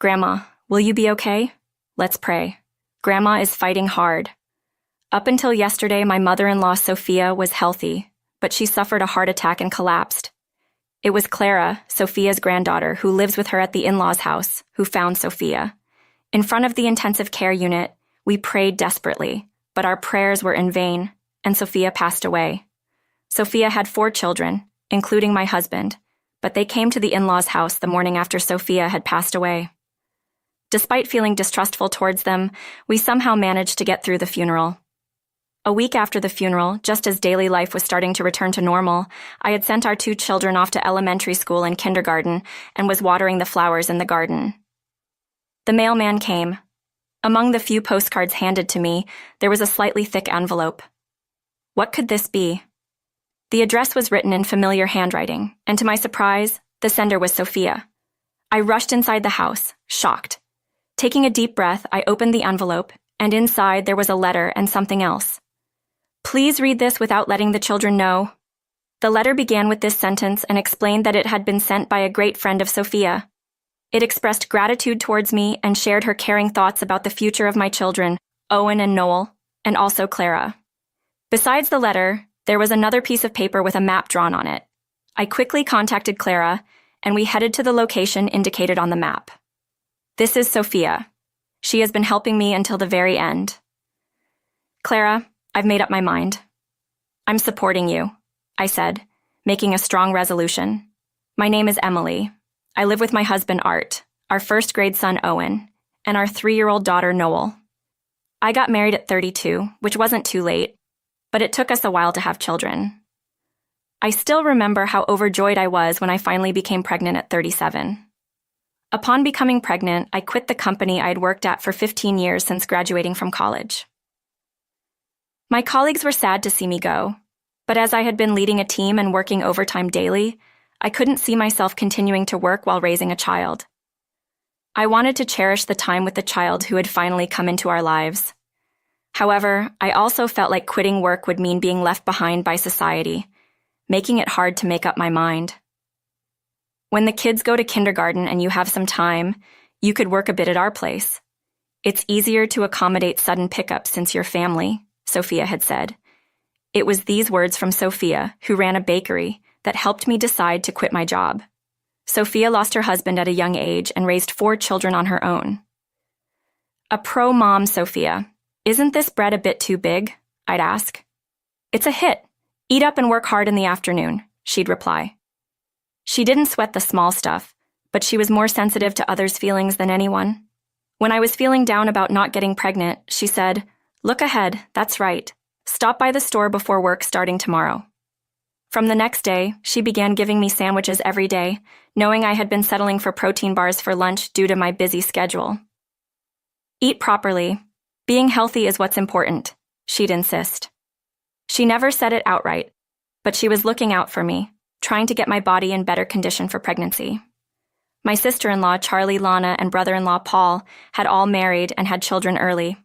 Grandma, will you be okay? Let's pray. Grandma is fighting hard. Up until yesterday, my mother-in-law Sophia was healthy, but she suffered a heart attack and collapsed. It was Clara, Sophia's granddaughter, who lives with her at the in-laws' house, who found Sophia. In front of the intensive care unit, we prayed desperately, but our prayers were in vain, and Sophia passed away. Sophia had 4 children, including my husband, but they came to the in-laws' house the morning after Sophia had passed away. Despite feeling distrustful towards them, we somehow managed to get through the funeral. A week after the funeral, just as daily life was starting to return to normal, I had sent our 2 children off to elementary school and kindergarten and was watering the flowers in the garden. The mailman came. Among the few postcards handed to me, there was a slightly thick envelope. What could this be? The address was written in familiar handwriting, and to my surprise, the sender was Sophia. I rushed inside the house, shocked. Taking a deep breath, I opened the envelope, and inside there was a letter and something else. Please read this without letting the children know. The letter began with this sentence and explained that it had been sent by a great friend of Sophia. It expressed gratitude towards me and shared her caring thoughts about the future of my children, Owen and Noel, and also Clara. Besides the letter, there was another piece of paper with a map drawn on it. I quickly contacted Clara, and we headed to the location indicated on the map. This is Sophia. She has been helping me until the very end. Clara, I've made up my mind. I'm supporting you, I said, making a strong resolution. My name is Emily. I live with my husband Art, our first-grade son Owen, and our 3-year-old daughter Noel. I got married at 32, which wasn't too late, but it took us a while to have children. I still remember how overjoyed I was when I finally became pregnant at 37. Upon becoming pregnant, I quit the company I had worked at for 15 years since graduating from college. My colleagues were sad to see me go, but as I had been leading a team and working overtime daily, I couldn't see myself continuing to work while raising a child. I wanted to cherish the time with the child who had finally come into our lives. However, I also felt like quitting work would mean being left behind by society, making it hard to make up my mind. When the kids go to kindergarten and you have some time, you could work a bit at our place. It's easier to accommodate sudden pickups since you're family, Sophia had said. It was these words from Sophia, who ran a bakery, that helped me decide to quit my job. Sophia lost her husband at a young age and raised 4 children on her own. A pro-mom, Sophia. Isn't this bread a bit too big? I'd ask. It's a hit. Eat up and work hard in the afternoon, she'd reply. She didn't sweat the small stuff, but she was more sensitive to others' feelings than anyone. When I was feeling down about not getting pregnant, she said, "Look ahead, that's right. Stop by the store before work starting tomorrow." From the next day, she began giving me sandwiches every day, knowing I had been settling for protein bars for lunch due to my busy schedule. Eat properly. Being healthy is what's important, she'd insist. She never said it outright, but she was looking out for me, trying to get my body in better condition for pregnancy. My sister-in-law, Charlie, Lana, and brother-in-law, Paul, had all married and had children early.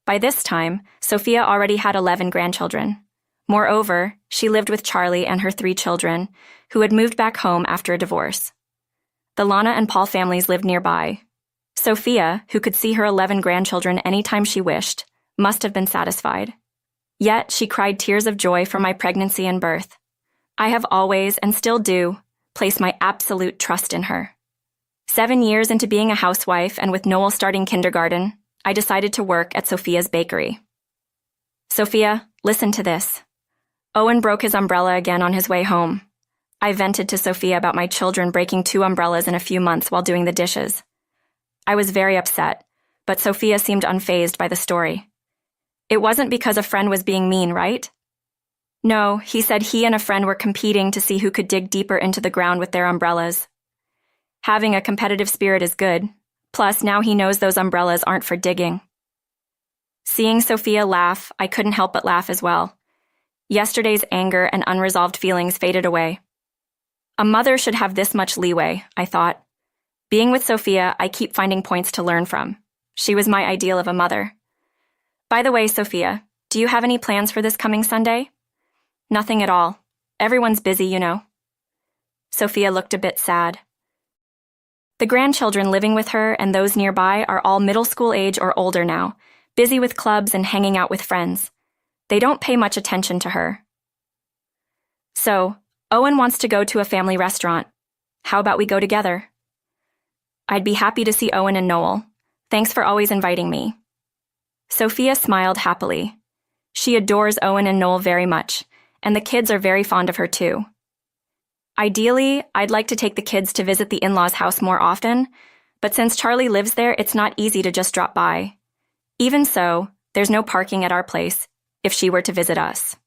By this time, Sophia already had 11 grandchildren. Moreover, she lived with Charlie and her 3 children, who had moved back home after a divorce. The Lana and Paul families lived nearby. Sophia, who could see her 11 grandchildren anytime she wished, must have been satisfied. Yet she cried tears of joy for my pregnancy and birth. I have always, and still do, placed my absolute trust in her. 7 years into being a housewife and with Noel starting kindergarten, I decided to work at Sophia's bakery. Sophia, listen to this. Owen broke his umbrella again on his way home. I vented to Sophia about my children breaking 2 umbrellas in a few months while doing the dishes. I was very upset, but Sophia seemed unfazed by the story. It wasn't because a friend was being mean, right? No, he said he and a friend were competing to see who could dig deeper into the ground with their umbrellas. Having a competitive spirit is good. Plus, now he knows those umbrellas aren't for digging. Seeing Sophia laugh, I couldn't help but laugh as well. Yesterday's anger and unresolved feelings faded away. A mother should have this much leeway, I thought. Being with Sophia, I keep finding points to learn from. She was my ideal of a mother. By the way, Sophia, do you have any plans for this coming Sunday? Nothing at all. Everyone's busy, you know. Sophia looked a bit sad. The grandchildren living with her and those nearby are all middle school age or older now, busy with clubs and hanging out with friends. They don't pay much attention to her. So, Owen wants to go to a family restaurant. How about we go together? I'd be happy to see Owen and Noel. Thanks for always inviting me. Sophia smiled happily. She adores Owen and Noel very much, and the kids are very fond of her too. Ideally, I'd like to take the kids to visit the in-laws' house more often, but since Charlie lives there, it's not easy to just drop by. Even so, there's no parking at our place if she were to visit us.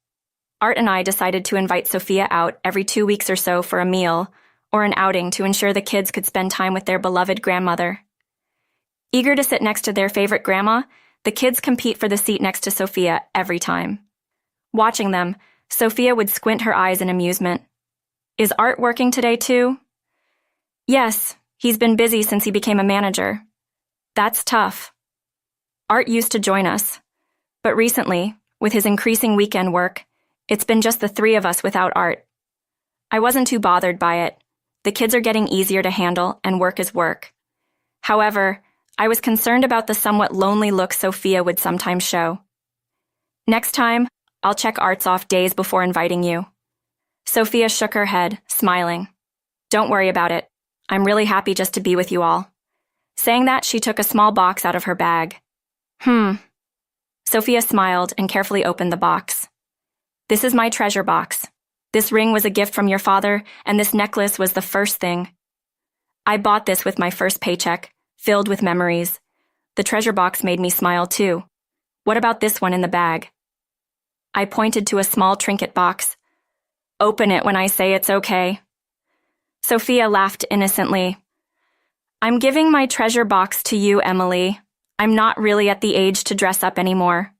Art and I decided to invite Sophia out every 2 weeks or so for a meal or an outing to ensure the kids could spend time with their beloved grandmother. Eager to sit next to their favorite grandma, the kids compete for the seat next to Sophia every time. Watching them, Sophia would squint her eyes in amusement. Is Art working today too? Yes, he's been busy since he became a manager. That's tough. Art used to join us, but recently, with his increasing weekend work, it's been just the three of us without Art. I wasn't too bothered by it. The kids are getting easier to handle, and work is work. However, I was concerned about the somewhat lonely look Sophia would sometimes show. Next time, I'll check Art's off days before inviting you. Sophia shook her head, smiling. Don't worry about it. I'm really happy just to be with you all. Saying that, she took a small box out of her bag. Sophia smiled and carefully opened the box. This is my treasure box. This ring was a gift from your father, and this necklace was the first thing. I bought this with my first paycheck, filled with memories. The treasure box made me smile too. What about this one in the bag? I pointed to a small trinket box. Open it when I say it's okay. Sophia laughed innocently. I'm giving my treasure box to you, Emily. I'm not really at the age to dress up anymore.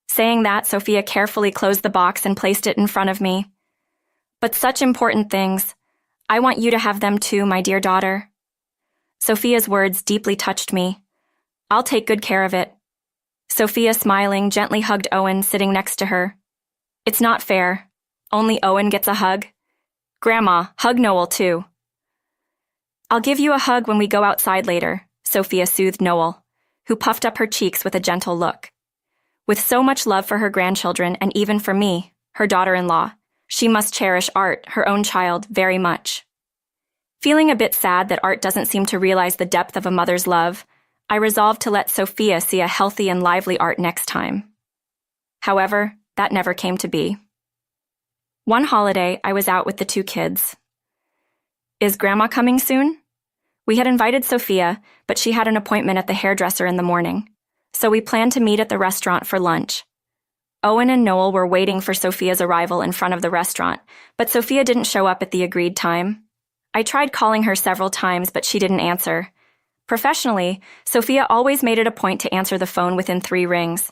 Saying that, Sophia carefully closed the box and placed it in front of me. But such important things. I want you to have them too, my dear daughter. Sophia's words deeply touched me. I'll take good care of it. Sophia, smiling, gently hugged Owen, sitting next to her. It's not fair. Only Owen gets a hug. Grandma, hug Noel too. I'll give you a hug when we go outside later, Sophia soothed Noel, who puffed up her cheeks with a gentle look. With so much love for her grandchildren and even for me, her daughter-in-law, she must cherish Art, her own child, very much. Feeling a bit sad that Art doesn't seem to realize the depth of a mother's love, I resolved to let Sophia see a healthy and lively Art next time. However, that never came to be. One holiday, I was out with the two kids. Is Grandma coming soon? We had invited Sophia, but she had an appointment at the hairdresser in the morning, so we planned to meet at the restaurant for lunch. Owen and Noel were waiting for Sophia's arrival in front of the restaurant, but Sophia didn't show up at the agreed time. I tried calling her several times, but she didn't answer. Professionally, Sophia always made it a point to answer the phone within 3 rings.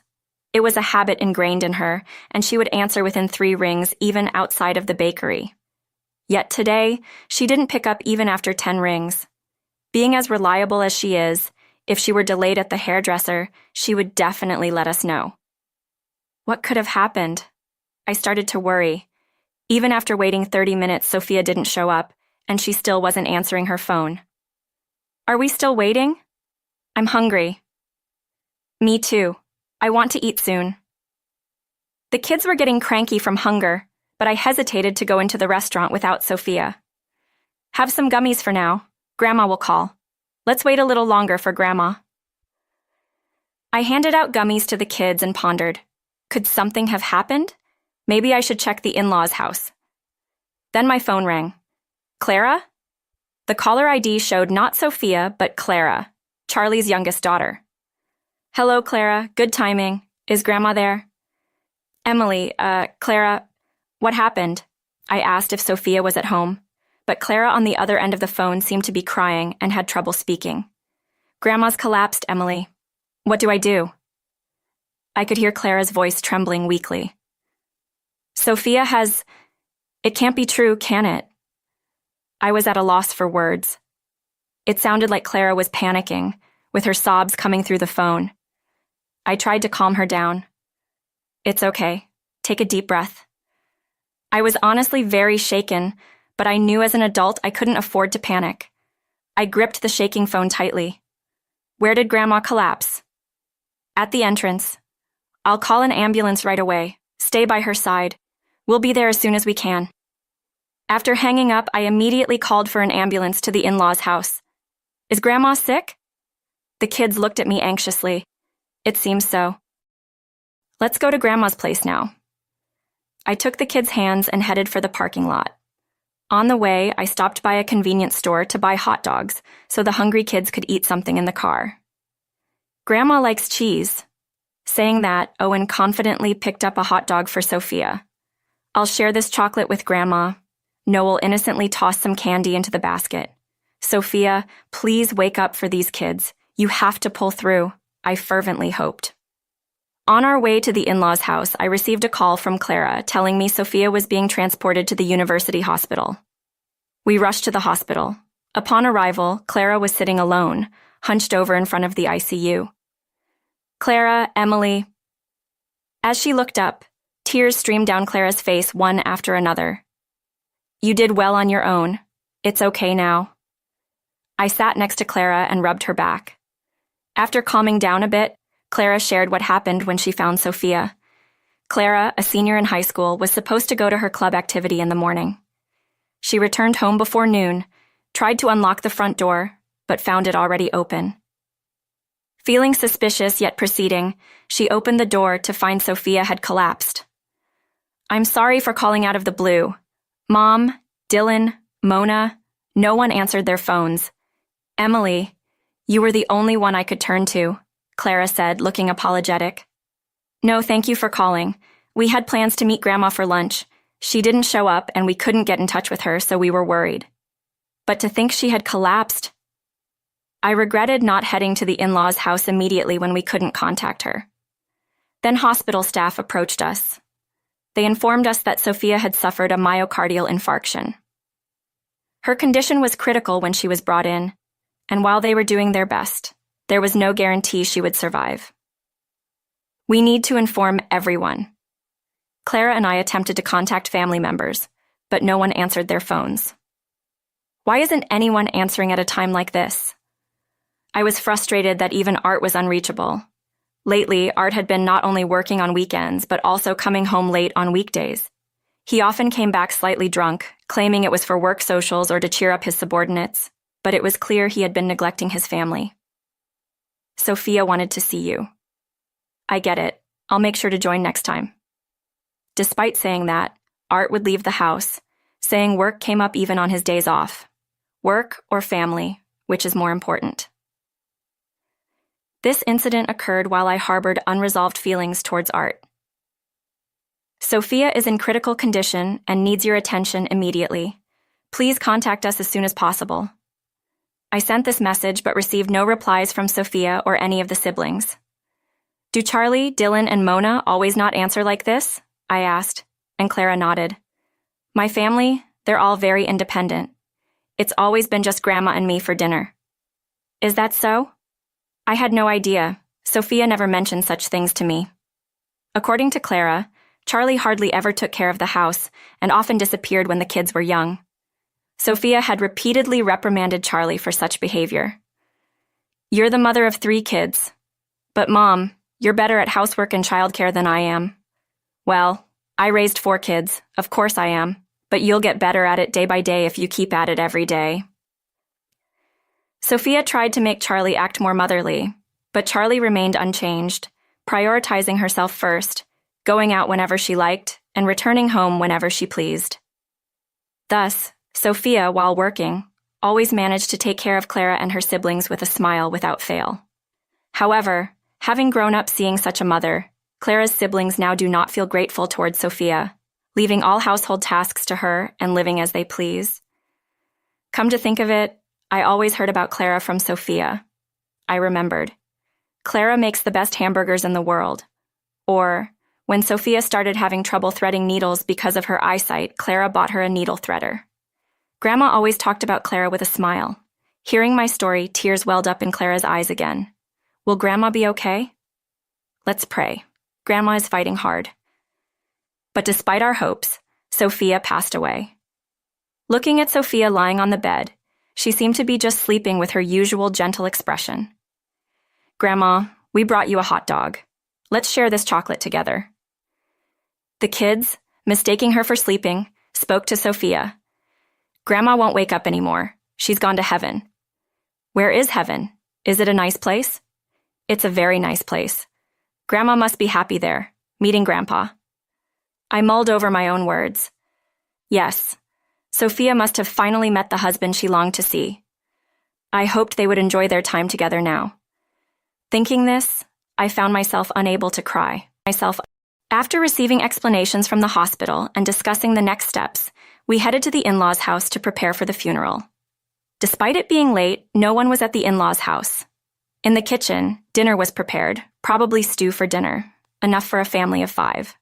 It was a habit ingrained in her, and she would answer within 3 rings even outside of the bakery. Yet today, she didn't pick up even after 10 rings. Being as reliable as she is, if she were delayed at the hairdresser, she would definitely let us know. What could have happened? I started to worry. Even after waiting 30 minutes, Sophia didn't show up, and she still wasn't answering her phone. Are we still waiting? I'm hungry. Me too. I want to eat soon. The kids were getting cranky from hunger, but I hesitated to go into the restaurant without Sophia. Have some gummies for now. Grandma will call. Let's wait a little longer for Grandma. I handed out gummies to the kids and pondered. Could something have happened? Maybe I should check the in-laws' house. Then my phone rang. Clara? The caller ID showed not Sophia, but Clara, Charlie's youngest daughter. Hello, Clara. Good timing. Is Grandma there? Emily, Clara, what happened? I asked if Sophia was at home, but Clara on the other end of the phone seemed to be crying and had trouble speaking. Grandma's collapsed, Emily. What do I do? I could hear Clara's voice trembling weakly. Sophia has... It can't be true, can it? I was at a loss for words. It sounded like Clara was panicking, with her sobs coming through the phone. I tried to calm her down. It's okay. Take a deep breath. I was honestly very shaken, but I knew as an adult I couldn't afford to panic. I gripped the shaking phone tightly. Where did Grandma collapse? At the entrance. I'll call an ambulance right away. Stay by her side. We'll be there as soon as we can. After hanging up, I immediately called for an ambulance to the in-laws' house. Is Grandma sick? The kids looked at me anxiously. It seems so. Let's go to Grandma's place now. I took the kids' hands and headed for the parking lot. On the way, I stopped by a convenience store to buy hot dogs so the hungry kids could eat something in the car. Grandma likes cheese. Saying that, Owen confidently picked up a hot dog for Sophia. I'll share this chocolate with Grandma. Noel innocently tossed some candy into the basket. Sophia, please wake up for these kids. You have to pull through, I fervently hoped. On our way to the in-laws' house, I received a call from Clara telling me Sophia was being transported to the university hospital. We rushed to the hospital. Upon arrival, Clara was sitting alone, hunched over in front of the ICU. Clara, Emily. As she looked up, tears streamed down Clara's face one after another. You did well on your own. It's okay now. I sat next to Clara and rubbed her back. After calming down a bit, Clara shared what happened when she found Sophia. Clara, a senior in high school, was supposed to go to her club activity in the morning. She returned home before noon, tried to unlock the front door, but found it already open. Feeling suspicious yet proceeding, she opened the door to find Sophia had collapsed. I'm sorry for calling out of the blue. Mom, Dylan, Mona, no one answered their phones. Emily, you were the only one I could turn to, Clara said, looking apologetic. No, thank you for calling. We had plans to meet Grandma for lunch. She didn't show up and we couldn't get in touch with her, so we were worried. But to think she had collapsed. I regretted not heading to the in-laws' house immediately when we couldn't contact her. Then hospital staff approached us. They informed us that Sophia had suffered a myocardial infarction. Her condition was critical when she was brought in, and while they were doing their best, there was no guarantee she would survive. We need to inform everyone. Clara and I attempted to contact family members, but no one answered their phones. Why isn't anyone answering at a time like this? I was frustrated that even Art was unreachable. Lately, Art had been not only working on weekends, but also coming home late on weekdays. He often came back slightly drunk, claiming it was for work socials or to cheer up his subordinates, but it was clear he had been neglecting his family. Sophia wanted to see you. I get it. I'll make sure to join next time. Despite saying that, Art would leave the house, saying work came up even on his days off. Work or family, which is more important? This incident occurred while I harbored unresolved feelings towards Art. Sophia is in critical condition and needs your attention immediately. Please contact us as soon as possible. I sent this message but received no replies from Sophia or any of the siblings. Do Charlie, Dylan, and Mona always not answer like this? I asked, and Clara nodded. My family, they're all very independent. It's always been just Grandma and me for dinner. Is that so? I had no idea. Sophia never mentioned such things to me. According to Clara, Charlie hardly ever took care of the house and often disappeared when the kids were young. Sophia had repeatedly reprimanded Charlie for such behavior. You're the mother of 3 kids. But Mom, you're better at housework and childcare than I am. Well, I raised 4 kids, of course I am, but you'll get better at it day by day if you keep at it every day. Sophia tried to make Charlie act more motherly, but Charlie remained unchanged, prioritizing herself first, going out whenever she liked, and returning home whenever she pleased. Thus, Sophia, while working, always managed to take care of Clara and her siblings with a smile without fail. However, having grown up seeing such a mother, Clara's siblings now do not feel grateful towards Sophia, leaving all household tasks to her and living as they please. Come to think of it, I always heard about Clara from Sophia. I remembered. Clara makes the best hamburgers in the world. Or, when Sophia started having trouble threading needles because of her eyesight, Clara bought her a needle threader. Grandma always talked about Clara with a smile. Hearing my story, tears welled up in Clara's eyes again. Will Grandma be okay? Let's pray. Grandma is fighting hard. But despite our hopes, Sophia passed away. Looking at Sophia lying on the bed, She seemed to be just sleeping with her usual gentle expression. "Grandma, we brought you a hot dog. Let's share this chocolate together." The kids, mistaking her for sleeping, spoke to Sophia. "Grandma won't wake up anymore. She's gone to heaven." "Where is heaven? Is it a nice place?" "It's a very nice place. Grandma must be happy there, meeting Grandpa." I mulled over my own words. Yes, Sophia must have finally met the husband she longed to see. I hoped they would enjoy their time together now. Thinking this, I found myself unable to cry. After receiving explanations from the hospital and discussing the next steps, we headed to the in-laws' house to prepare for the funeral. Despite it being late, no one was at the in-laws' house. In the kitchen, dinner was prepared, probably stew for dinner, enough for a family of 5.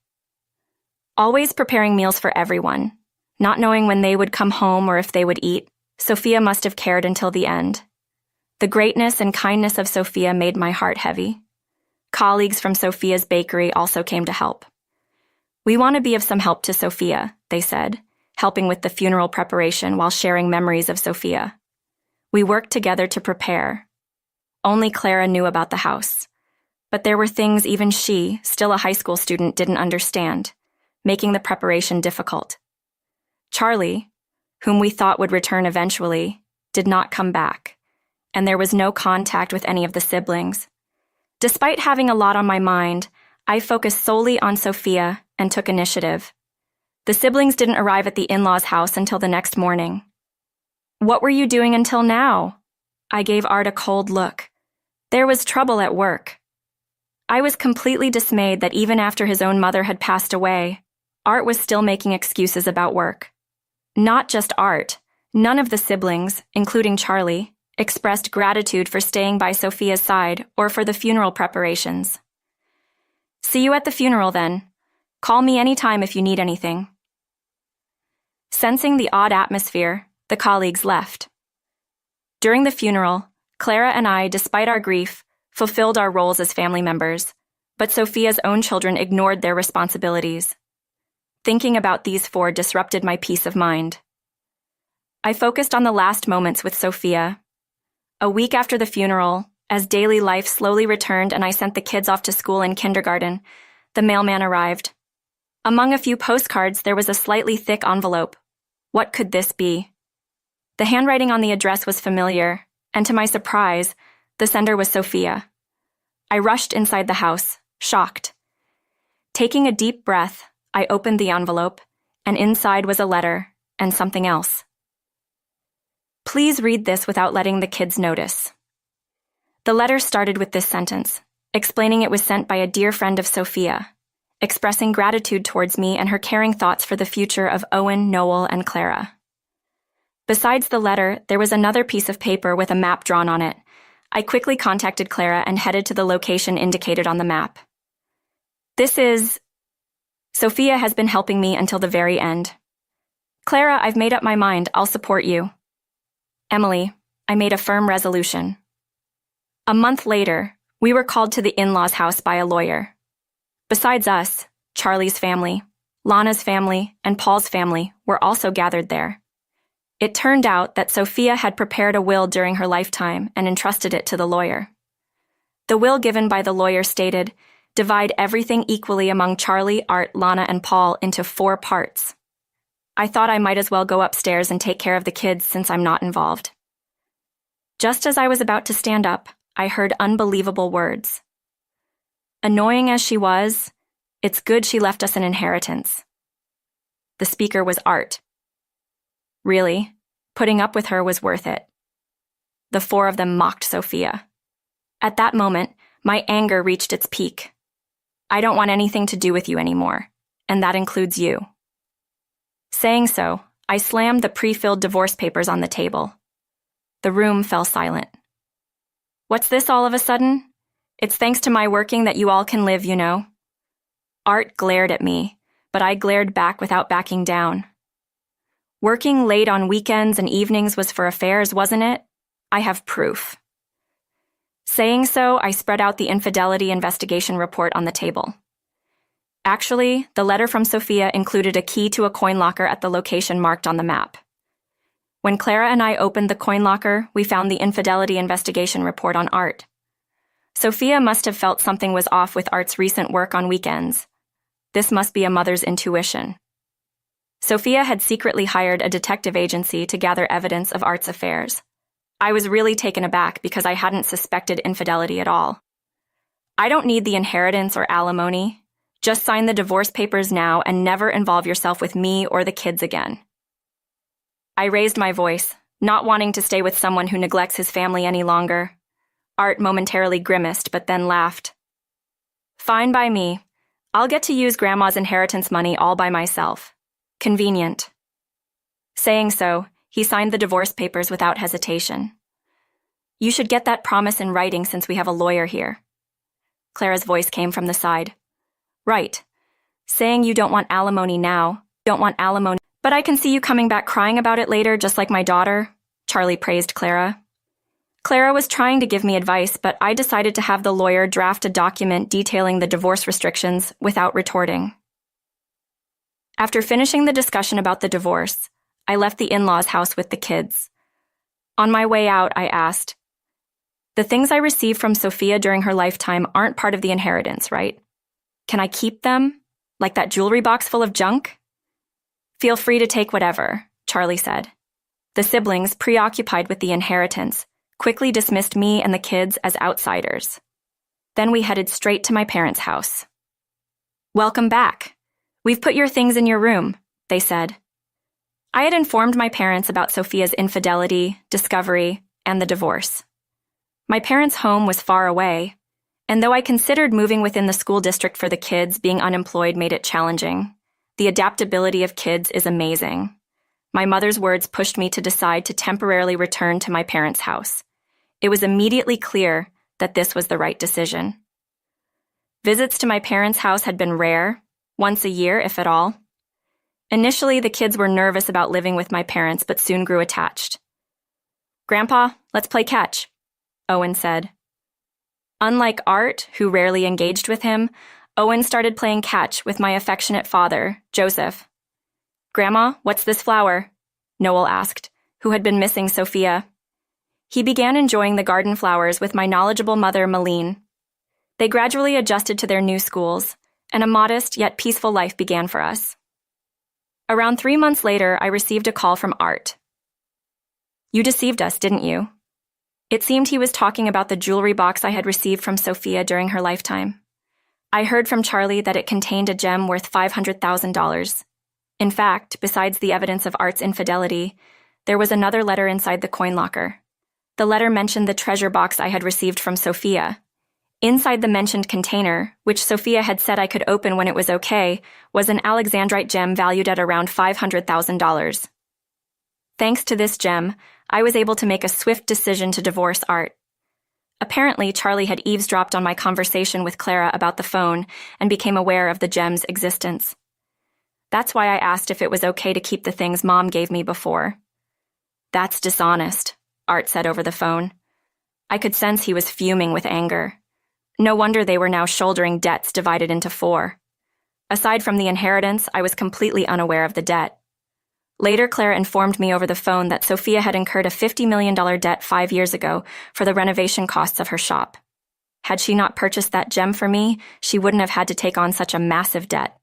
Always preparing meals for everyone, not knowing when they would come home or if they would eat, Sophia must have cared until the end. The greatness and kindness of Sophia made my heart heavy. Colleagues from Sophia's bakery also came to help. "We want to be of some help to Sophia," they said, helping with the funeral preparation while sharing memories of Sophia. We worked together to prepare. Only Clara knew about the house, but there were things even she, still a high school student, didn't understand, making the preparation difficult. Charlie, whom we thought would return eventually, did not come back, and there was no contact with any of the siblings. Despite having a lot on my mind, I focused solely on Sophia and took initiative. The siblings didn't arrive at the in-laws' house until the next morning. "What were you doing until now?" I gave Art a cold look. There was trouble at work. I was completely dismayed that even after his own mother had passed away, Art was still making excuses about work. Not just Art, none of the siblings, including Charlie, expressed gratitude for staying by Sophia's side or for the funeral preparations. "See you at the funeral then. Call me anytime if you need anything." Sensing the odd atmosphere, the colleagues left. During the funeral, Clara and I, despite our grief, fulfilled our roles as family members, but Sophia's own children ignored their responsibilities. Thinking about these 4 disrupted my peace of mind. I focused on the last moments with Sophia. A week after the funeral, as daily life slowly returned and I sent the kids off to school and kindergarten, the mailman arrived. Among a few postcards, there was a slightly thick envelope. What could this be? The handwriting on the address was familiar, and to my surprise, the sender was Sophia. I rushed inside the house, shocked. Taking a deep breath, I opened the envelope, and inside was a letter and something else. Please read this without letting the kids notice. The letter started with this sentence, explaining it was sent by a dear friend of Sophia, expressing gratitude towards me and her caring thoughts for the future of Owen, Noel, and Clara. Besides the letter, there was another piece of paper with a map drawn on it. I quickly contacted Clara and headed to the location indicated on the map. Sophia has been helping me until the very end. Clara, I've made up my mind. I'll support you. Emily, I made a firm resolution. A month later, we were called to the in-laws' house by a lawyer. Besides us, Charlie's family, Lana's family, and Paul's family were also gathered there. It turned out that Sophia had prepared a will during her lifetime and entrusted it to the lawyer. The will given by the lawyer stated, divide everything equally among Charlie, Art, Lana, and Paul into 4 parts. I thought I might as well go upstairs and take care of the kids since I'm not involved. Just as I was about to stand up, I heard unbelievable words. Annoying as she was, it's good she left us an inheritance. The speaker was Art. Really, putting up with her was worth it. The 4 of them mocked Sophia. At that moment, my anger reached its peak. I don't want anything to do with you anymore, and that includes you. Saying so, I slammed the pre-filled divorce papers on the table. The room fell silent. What's this all of a sudden? It's thanks to my working that you all can live, you know. Art glared at me, but I glared back without backing down. Working late on weekends and evenings was for affairs, wasn't it? I have proof. Saying so, I spread out the infidelity investigation report on the table. Actually, the letter from Sophia included a key to a coin locker at the location marked on the map. When Clara and I opened the coin locker, we found the infidelity investigation report on Art. Sophia must have felt something was off with Art's recent work on weekends. This must be a mother's intuition. Sophia had secretly hired a detective agency to gather evidence of Art's affairs. I was really taken aback because I hadn't suspected infidelity at all. I don't need the inheritance or alimony. Just sign the divorce papers now and never involve yourself with me or the kids again. I raised my voice, not wanting to stay with someone who neglects his family any longer. Art momentarily grimaced, but then laughed. Fine by me. I'll get to use Grandma's inheritance money all by myself. Convenient. Saying so, he signed the divorce papers without hesitation. You should get that promise in writing since we have a lawyer here. Clara's voice came from the side. Right. Saying you don't want alimony now, don't want alimony, but I can see you coming back crying about it later, just like my daughter, Charlie praised Clara. Clara was trying to give me advice, but I decided to have the lawyer draft a document detailing the divorce restrictions without retorting. After finishing the discussion about the divorce, I left the in-laws' house with the kids. On my way out, I asked, the things I received from Sophia during her lifetime aren't part of the inheritance, right? Can I keep them? Like that jewelry box full of junk? Feel free to take whatever, Charlie said. The siblings, preoccupied with the inheritance, quickly dismissed me and the kids as outsiders. Then we headed straight to my parents' house. Welcome back. We've put your things in your room, they said. I had informed my parents about Sophia's infidelity, discovery, and the divorce. My parents' home was far away, and though I considered moving within the school district for the kids, being unemployed made it challenging. The adaptability of kids is amazing. My mother's words pushed me to decide to temporarily return to my parents' house. It was immediately clear that this was the right decision. Visits to my parents' house had been rare, once a year, if at all. Initially, the kids were nervous about living with my parents, but soon grew attached. Grandpa, let's play catch, Owen said. Unlike Art, who rarely engaged with him, Owen started playing catch with my affectionate father, Joseph. Grandma, what's this flower? Noel asked, who had been missing Sophia. He began enjoying the garden flowers with my knowledgeable mother, Malene. They gradually adjusted to their new schools, and a modest yet peaceful life began for us. Around 3 months later, I received a call from Art. You deceived us, didn't you? It seemed he was talking about the jewelry box I had received from Sophia during her lifetime. I heard from Charlie that it contained a gem worth $500,000. In fact, besides the evidence of Art's infidelity, there was another letter inside the coin locker. The letter mentioned the treasure box I had received from Sophia. Inside the mentioned container, which Sophia had said I could open when it was okay, was an alexandrite gem valued at around $500,000. Thanks to this gem, I was able to make a swift decision to divorce Art. Apparently, Charlie had eavesdropped on my conversation with Clara about the phone and became aware of the gem's existence. That's why I asked if it was okay to keep the things Mom gave me before. That's dishonest, Art said over the phone. I could sense he was fuming with anger. No wonder they were now shouldering debts divided into 4. Aside from the inheritance, I was completely unaware of the debt. Later, Clara informed me over the phone that Sophia had incurred a $50 million debt 5 years ago for the renovation costs of her shop. Had she not purchased that gem for me, she wouldn't have had to take on such a massive debt.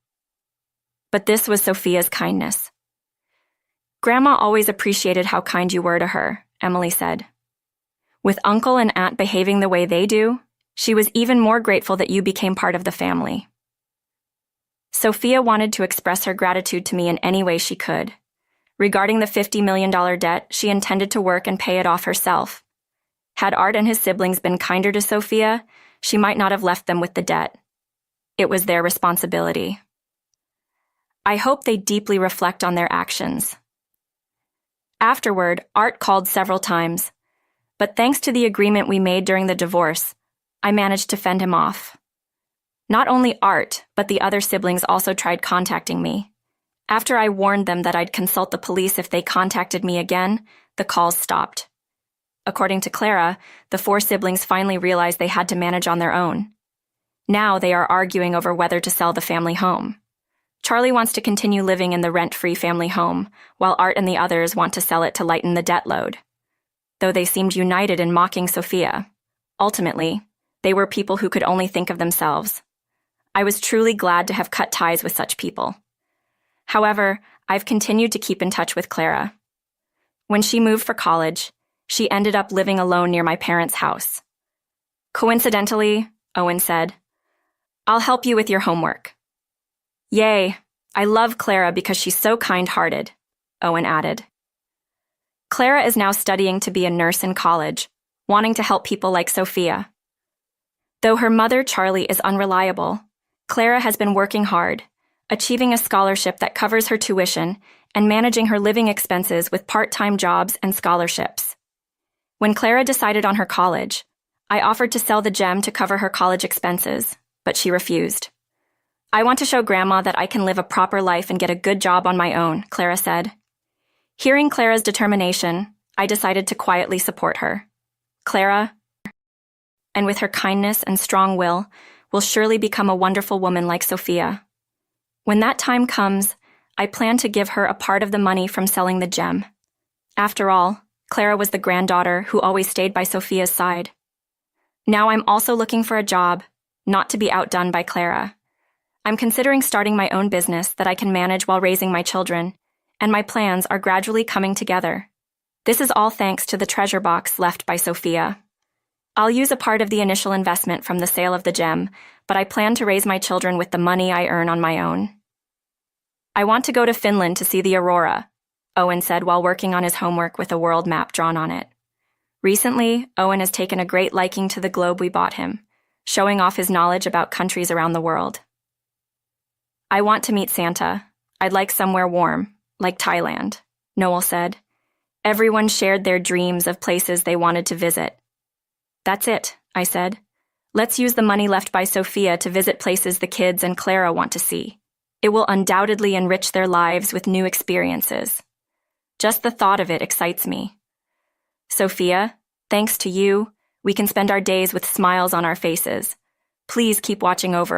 But this was Sophia's kindness. Grandma always appreciated how kind you were to her, Emily said. With Uncle and Aunt behaving the way they do, she was even more grateful that you became part of the family. Sophia wanted to express her gratitude to me in any way she could. Regarding the $50 million debt, she intended to work and pay it off herself. Had Art and his siblings been kinder to Sophia, she might not have left them with the debt. It was their responsibility. I hope they deeply reflect on their actions. Afterward, Art called several times, but thanks to the agreement we made during the divorce, I managed to fend him off. Not only Art, but the other siblings also tried contacting me. After I warned them that I'd consult the police if they contacted me again, the calls stopped. According to Clara, the 4 siblings finally realized they had to manage on their own. Now they are arguing over whether to sell the family home. Charlie wants to continue living in the rent-free family home, while Art and the others want to sell it to lighten the debt load. Though they seemed united in mocking Sophia, ultimately, they were people who could only think of themselves. I was truly glad to have cut ties with such people. However, I've continued to keep in touch with Clara. When she moved for college, she ended up living alone near my parents' house. Coincidentally, Owen said, "I'll help you with your homework." "Yay, I love Clara because she's so kind-hearted," Owen added. Clara is now studying to be a nurse in college, wanting to help people like Sophia. Though her mother, Charlie, is unreliable, Clara has been working hard, achieving a scholarship that covers her tuition and managing her living expenses with part-time jobs and scholarships. When Clara decided on her college, I offered to sell the gem to cover her college expenses, but she refused. "I want to show Grandma that I can live a proper life and get a good job on my own," Clara said. Hearing Clara's determination, I decided to quietly support her. Clara, and with her kindness and strong will surely become a wonderful woman like Sophia. When that time comes, I plan to give her a part of the money from selling the gem. After all, Clara was the granddaughter who always stayed by Sophia's side. Now I'm also looking for a job, not to be outdone by Clara. I'm considering starting my own business that I can manage while raising my children, and my plans are gradually coming together. This is all thanks to the treasure box left by Sophia. I'll use a part of the initial investment from the sale of the gem, but I plan to raise my children with the money I earn on my own. "I want to go to Finland to see the aurora," Owen said while working on his homework with a world map drawn on it. Recently, Owen has taken a great liking to the globe we bought him, showing off his knowledge about countries around the world. "I want to meet Santa. I'd like somewhere warm, like Thailand," Noel said. Everyone shared their dreams of places they wanted to visit. "That's it," I said. "Let's use the money left by Sophia to visit places the kids and Clara want to see. It will undoubtedly enrich their lives with new experiences. Just the thought of it excites me. Sophia, thanks to you, we can spend our days with smiles on our faces. Please keep watching over